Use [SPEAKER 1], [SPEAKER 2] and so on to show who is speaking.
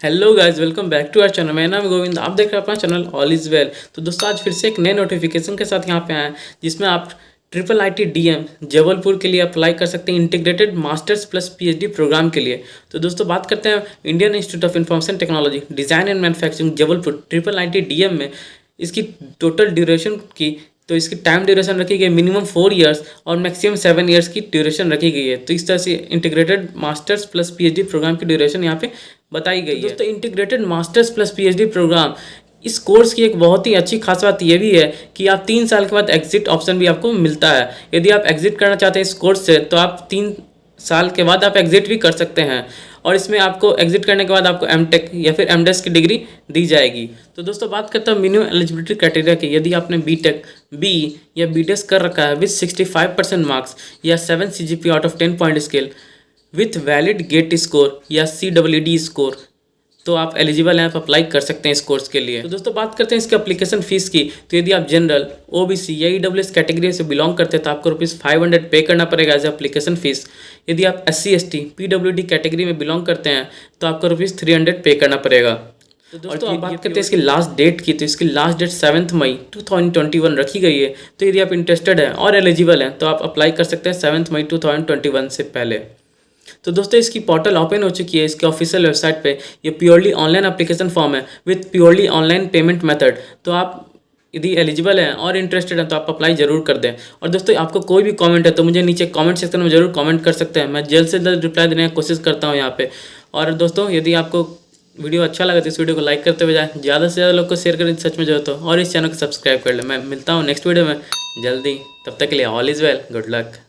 [SPEAKER 1] Hello guys, welcome back to our channel. मेरा नाम है गोविंद, आप देख रहे हैं अपना चैनल ऑल इज़ वेल। तो दोस्तों आज फिर से एक नए नोटिफिकेशन के साथ यहाँ पे आए हैं जिसमें आप IIITDM जबलपुर के लिए अप्लाई कर सकते हैं integrated masters plus PhD program के लिए। तो दोस्तों बात करते हैं Indian Institute of Information Technology Design and Manufacturing Jabalpur IIITDM में इसकी टोटल ड्यूरेशन की, तो इसकी टाइम ड्यूरेशन रखी गई है मिनिमम 4 इयर्स और मैक्सिमम 7 इयर्स की ड्यूरेशन रखी गई है। तो इस तरह से integrated masters plus PhD program की ड्यूरेशन यहाँ पे बताई गई है। दोस्तों integrated masters plus PhD program, इस कोर्स की एक बहुत ही अच्छी खास बात यह भी है कि आप 3 साल के बाद एग्जिट ऑप्शन भी आपको मिलता है। यदि आप एग्जिट करना चाहते हैं इस कोर्स से तो आप 3 साल के बाद आप एग्जिट भी कर सकते हैं और इसमें आपको एग्जिट करने के बाद आपको एमटेक या फिर एमडेस की डिग्री दी जाएगी। तो दोस्तों बात करता हूँ मिनिमम एलिजिबिलिटी क्राइटेरिया की। यदि आपने बीटेक बी या बीडेस कर रखा है विथ 65% मार्क्स या 7 CGP out of 10 point scale with valid GATE score या CWD स्कोर, तो आप एलिजिबल हैं, आप अप्लाई कर सकते हैं इस कोर्स के लिए। तो दोस्तों बात करते हैं इसके एप्लीकेशन फ़ीस की। तो यदि आप जनरल, ओबीसी या ईडब्ल्यूएस कैटेगरी से बिलोंग करते हैं तो आपको ₹500 पे करना पड़ेगा एज एप्लीकेशन फ़ीस। यदि आप SC ST PWD कैटेगरी में बिलोंग करते हैं तो आपको ₹300 पे करना पड़ेगा। तो दोस्तों आप बात करते हैं इसकी लास्ट डेट की। तो इसकी लास्ट डेट 7 मई 2021 रखी गई है। तो यदि आप इंटरेस्टेड हैं और एलिजिबल हैं तो आप अप्लाई कर सकते हैं 7 मई 2021 से पहले। तो दोस्तों इसकी पोर्टल ओपन हो चुकी है इसके ऑफिशियल वेबसाइट पे। ये प्योरली ऑनलाइन एप्लीकेशन फॉर्म है with purely online payment method. तो आप यदि एलिजिबल हैं और इंटरेस्टेड हैं तो आप अप्लाई ज़रूर कर दें। और दोस्तों आपको कोई भी कमेंट है तो मुझे नीचे कमेंट सेक्शन में ज़रूर कमेंट कर सकते हैं। मैं जल्द से जल्द रिप्लाई देने की कोशिश करता हूँ यहाँ पे। और दोस्तों यदि आपको वीडियो अच्छा लगा तो इस वीडियो को लाइक करते हुए जाए, ज़्यादा से ज़्यादा लोग को शेयर करें सच में जरूरत हो, और इस चैनल को सब्सक्राइब कर लें। मैं मिलता हूँ नेक्स्ट वीडियो में जल्दी, तब तक के लिए all is well, good luck.